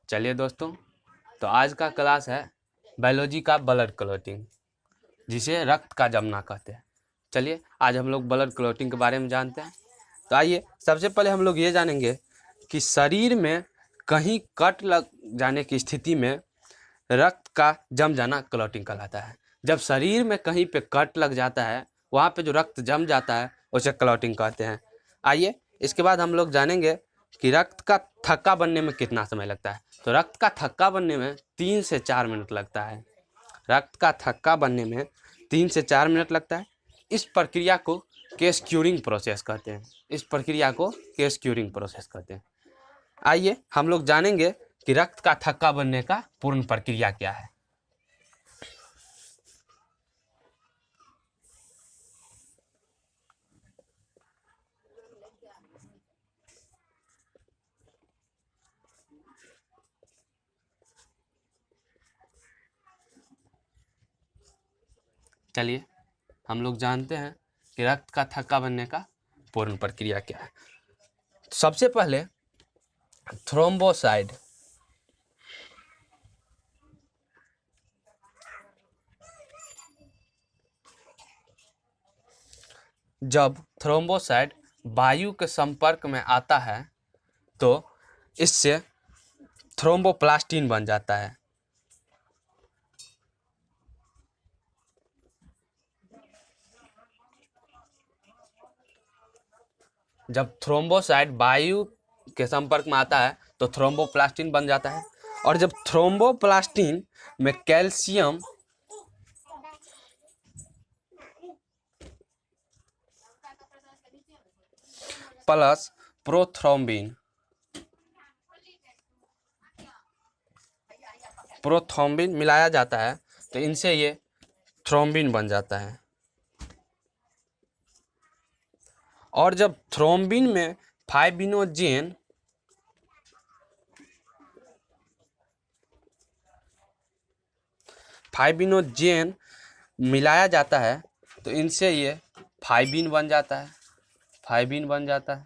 चलिए दोस्तों, तो आज का क्लास है बायोलॉजी का ब्लड क्लॉटिंग, जिसे रक्त का जमना कहते हैं। चलिए आज हम लोग ब्लड क्लॉटिंग के बारे में जानते हैं। तो आइए सबसे पहले हम लोग ये जानेंगे कि शरीर में कहीं कट लग जाने की स्थिति में रक्त का जम जाना क्लॉटिंग कहलाता है। जब शरीर में कहीं पे कट लग जाता है, वहाँ पे जो रक्त जम जाता है उसे क्लॉटिंग कहते हैं। आइए इसके बाद हम लोग जानेंगे कि रक्त का थक्का बनने में कितना समय लगता है। तो रक्त का थक्का बनने में 3 से 4 मिनट लगता है। रक्त का थक्का बनने में 3 से 4 मिनट लगता है। इस प्रक्रिया को केस क्यूरिंग प्रोसेस कहते हैं। इस प्रक्रिया को केस क्यूरिंग प्रोसेस कहते हैं। आइए हम लोग जानेंगे कि रक्त का थक्का बनने का पूर्ण प्रक्रिया क्या है। चलिए हम लोग जानते हैं कि रक्त का थक्का बनने का पूर्ण प्रक्रिया क्या है। सबसे पहले थ्रोम्बोसाइड, जब थ्रोम्बोसाइड वायु के संपर्क में आता है तो इससे थ्रोम्बोप्लास्टिन बन जाता है। जब थ्रोम्बोसाइड वायु के संपर्क में आता है तो थ्रोम्बोप्लास्टिन बन जाता है, और जब थ्रोम्बोप्लास्टिन में कैल्शियम प्लस प्रोथ्रोम्बिन मिलाया जाता है तो इनसे ये थ्रोम्बिन बन जाता है। और जब थ्रोम्बिन में फाइबिनोजेन मिलाया जाता है तो इनसे ये फाइबिन बन जाता है।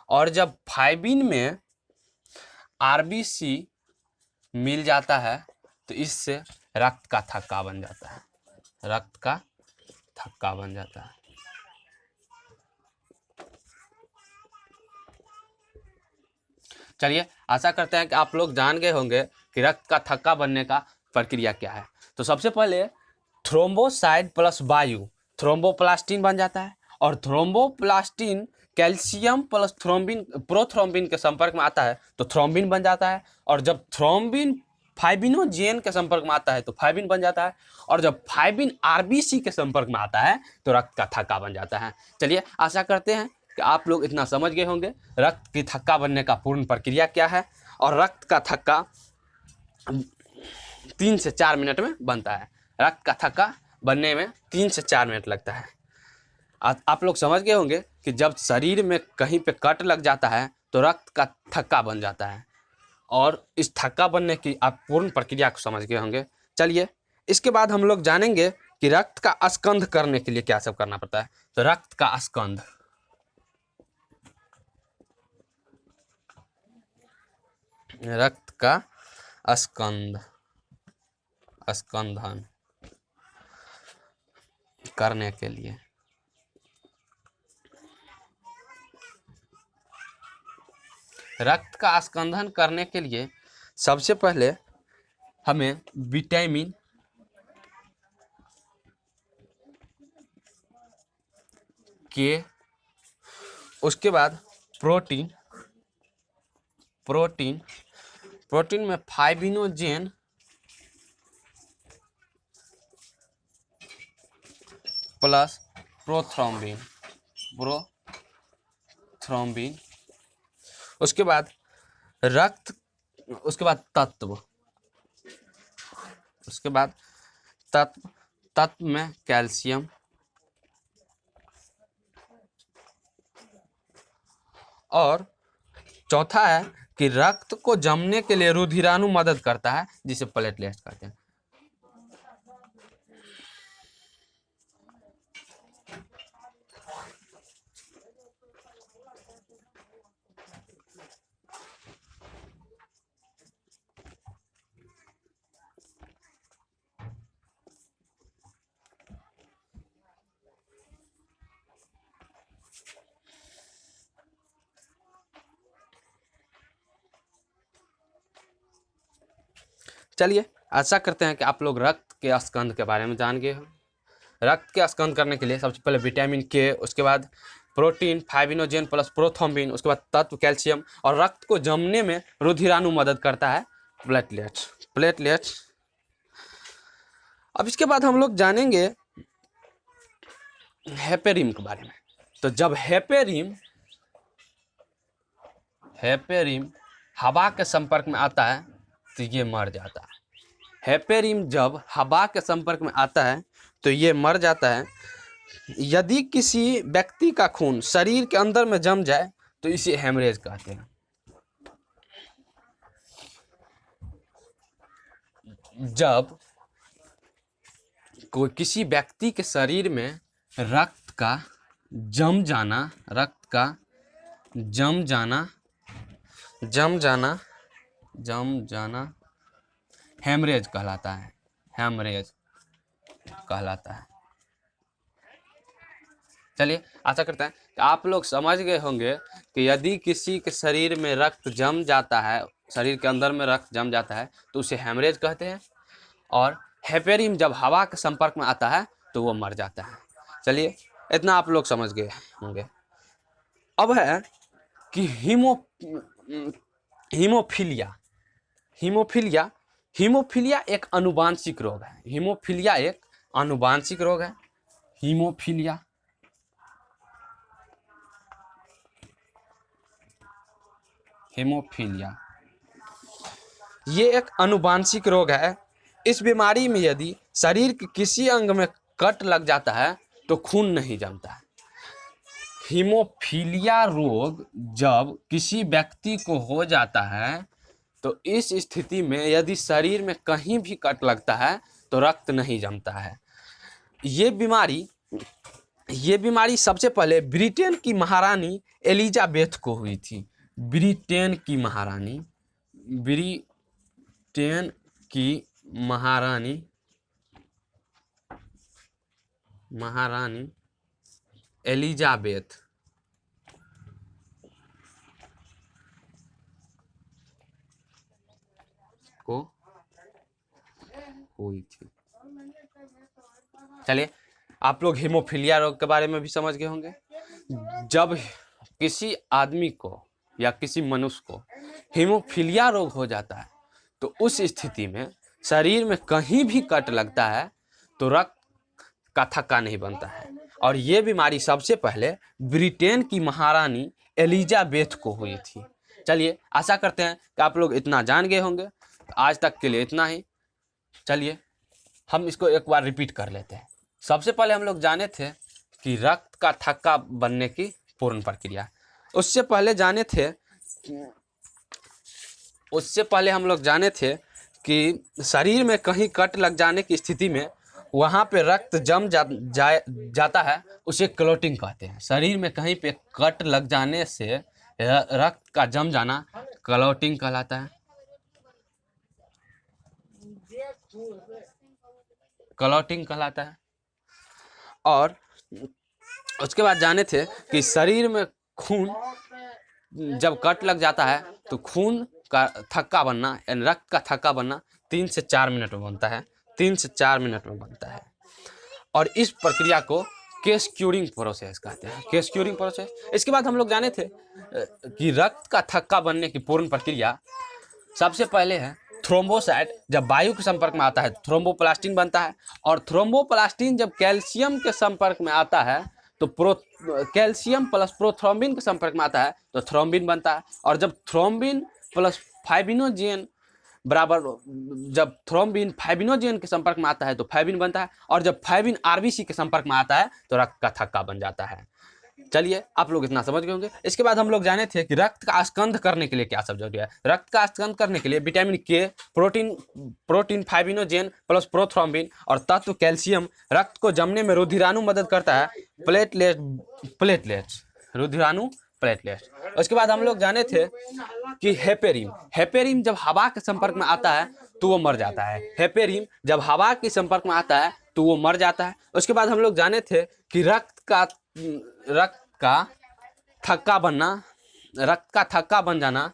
और जब फाइबिन में आरबीसी मिल जाता है तो इससे रक्त का थक्का बन जाता है। चलिए आशा करते हैं कि आप लोग जान गए होंगे कि रक्त का थक्का बनने का प्रक्रिया क्या है। तो सबसे पहले थ्रोम्बोसाइड प्लस वायु थ्रोम्बोप्लास्टिन बन जाता है, और थ्रोम्बोप्लास्टिन कैल्शियम प्लस प्रोथ्रोम्बिन के संपर्क में आता है तो थ्रोम्बिन बन जाता है, और जब थ्रोम्बिन फाइबिनोजेन के संपर्क में आता है तो फाइबिन बन जाता है, और जब फाइबिन आरबीसी के संपर्क में आता है तो रक्त का थक्का बन जाता है। चलिए आशा करते हैं कि आप लोग इतना समझ गए होंगे रक्त की थक्का बनने का पूर्ण प्रक्रिया क्या है, और रक्त का थक्का 3 से 4 मिनट में बनता है। रक्त का थक्का बनने में 3 से 4 मिनट लगता है। आप लोग समझ गए होंगे कि जब शरीर में कहीं पे कट लग जाता है तो रक्त का थक्का बन जाता है, और इस थक्का बनने की आप पूर्ण प्रक्रिया को समझ गए होंगे। चलिए इसके बाद हम लोग जानेंगे कि रक्त का स्कंध करने के लिए क्या सब करना पड़ता है। तो रक्त का स्कंधन करने के लिए सबसे पहले हमें विटामिन के, उसके बाद प्रोटीन में फाइबिनोजेन प्लस प्रोथ्रोम्बिन, उसके बाद तत्व में कैल्शियम, और चौथा है कि रक्त को जमने के लिए रुधिराणु मदद करता है जिसे प्लेटलेट्स कहते हैं। चलिए आशा करते हैं कि आप लोग रक्त के स्कंद के बारे में जान गए हो। रक्त के स्कंद करने के लिए सबसे पहले विटामिन के, उसके बाद प्रोटीन, फाइब्रिनोजेन प्लस प्रोथ्रोम्बिन, उसके बाद तत्व कैल्शियम, और रक्त को जमने में रुधिराणु मदद करता है प्लेटलेट्स। अब इसके बाद हम लोग जानेंगे हेपेरिन के बारे में। तो जब हेपेरिन हवा के संपर्क में आता है तो ये मर जाता है। हेपेरिन जब हवा के संपर्क में आता है तो ये मर जाता है। यदि किसी व्यक्ति का खून शरीर के अंदर में जम जाए तो इसे हेमरेज कहते हैं। जब कोई किसी व्यक्ति के शरीर में रक्त का जम जाना हेमरेज कहलाता है। चलिए आशा करते हैं कि आप लोग समझ गए होंगे कि यदि किसी के शरीर में रक्त जम जाता है, शरीर के अंदर में रक्त जम जाता है तो उसे हेमरेज कहते हैं, और हेपेरिन जब हवा के संपर्क में आता है तो वो मर जाता है। चलिए इतना आप लोग समझ गए होंगे। अब है कि हीमोफीलिया एक आनुवांशिक रोग है। हीमोफीलिया ये एक आनुवांशिक रोग है। इस बीमारी में यदि शरीर के किसी अंग में कट लग जाता है तो खून नहीं जमता है। हीमोफीलिया रोग जब किसी व्यक्ति को हो जाता है तो इस स्थिति में यदि शरीर में कहीं भी कट लगता है तो रक्त नहीं जमता है। ये बीमारी सबसे पहले ब्रिटेन की महारानी एलिजाबेथ को हुई थी। ब्रिटेन की महारानी एलिजाबेथ को हुई थी। चलिए आप लोग हीमोफीलिया रोग के बारे में भी समझ गए होंगे। जब किसी आदमी को या किसी मनुष्य को हीमोफीलिया रोग हो जाता है तो उस स्थिति में शरीर में कहीं भी कट लगता है तो रक्त का थक्का नहीं बनता है। और ये बीमारी सबसे पहले ब्रिटेन की महारानी एलिजाबेथ को हुई थी। चलिए आशा करते हैं कि आप लोग इतना जान गए होंगे। आज तक के लिए इतना ही। चलिए हम इसको एक बार रिपीट कर लेते हैं। सबसे पहले हम लोग जाने थे कि रक्त का थक्का बनने की पूर्ण प्रक्रिया। उससे पहले हम लोग जाने थे कि शरीर में कहीं कट लग जाने की स्थिति में वहाँ पे रक्त जम जाता है, उसे क्लॉटिंग कहते हैं। शरीर में कहीं पे कट लग जाने से रक्त का जम जाना क्लॉटिंग कहलाता है। और उसके बाद जाने थे कि शरीर में खून जब कट लग जाता है तो खून का थक्का बनना यानी रक्त का थक्का बनना 3 से 4 मिनट में बनता है। और इस प्रक्रिया को केस क्यूरिंग प्रोसेस कहते हैं। इसके बाद हम लोग जाने थे कि रक्त का थक्का बनने की पूर्ण प्रक्रिया सबसे पहले है थ्रोम्बोसाइट। जब वायु के संपर्क में आता है तो थ्रोम्बोप्लास्टिन बनता है, और थ्रोम्बोप्लास्टिन जब कैल्शियम के संपर्क में आता है तो कैल्शियम प्लस प्रोथ्रोम्बिन के संपर्क में आता है तो थ्रोम्बिन बनता है। और जब थ्रोम्बिन प्लस फाइब्रिनोजेन जब थ्रोम्बिन फाइब्रिनोजेन के संपर्क में आता है तो फाइब्रिन बनता है, और जब फाइब्रिन आरबीसी के संपर्क में आता है तो रक्त का थक्का बन जाता है। चलिए आप लोग इतना समझ गए होंगे। इसके बाद हम लोग जाने थे कि रक्त का स्कंद करने के लिए क्या सब जरूरी है। रक्त का स्कंद करने के लिए विटामिन के, प्रोटीन फाइब्रिनोजेन प्लस प्रोथ्रोम्बिन और तत्व कैल्शियम रक्त को जमने में रुधिराणु मदद करता है, रुधिराणु प्लेटलेट्स। उसके बाद हम लोग जाने थे कि हेपेरिन जब हवा के संपर्क में आता है तो वो मर जाता है। हेपेरिन जब हवा के संपर्क में आता है तो वो मर जाता है। उसके बाद हम लोग जाने थे कि रक्त का थक्का बन जाना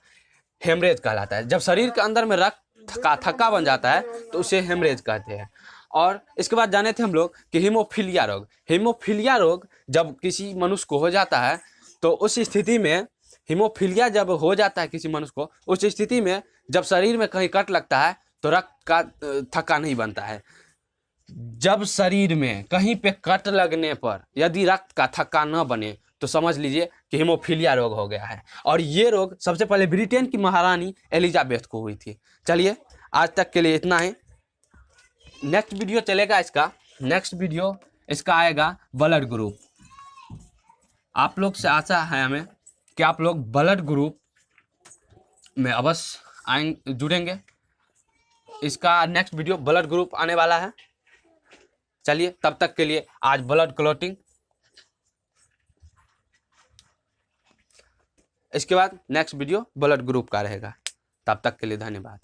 हेमरेज कहलाता है। जब शरीर के अंदर में रक्त थक्का बन जाता है तो उसे हेमरेज कहते हैं। और इसके बाद जाने थे हम लोग कि हीमोफीलिया रोग। हीमोफीलिया रोग जब किसी मनुष्य को हो जाता है तो उस स्थिति में, हीमोफीलिया जब हो जाता है किसी मनुष्य को, उस स्थिति में जब शरीर में कहीं कट लगता है तो रक्त का थक्का नहीं बनता है। जब शरीर में कहीं पे कट लगने पर यदि रक्त का थक्का न बने तो समझ लीजिए कि हीमोफीलिया रोग हो गया है। और ये रोग सबसे पहले ब्रिटेन की महारानी एलिजाबेथ को हुई थी। चलिए आज तक के लिए इतना ही। नेक्स्ट वीडियो चलेगा इसका, नेक्स्ट वीडियो इसका आएगा ब्लड ग्रुप। आप लोग से आशा है हमें कि आप लोग ब्लड ग्रुप में अवश्य आएंगे, जुड़ेंगे। इसका नेक्स्ट वीडियो ब्लड ग्रुप आने वाला है। चलिए तब तक के लिए आज ब्लड क्लॉटिंग, इसके बाद नेक्स्ट वीडियो ब्लड ग्रुप का रहेगा। तब तक के लिए धन्यवाद।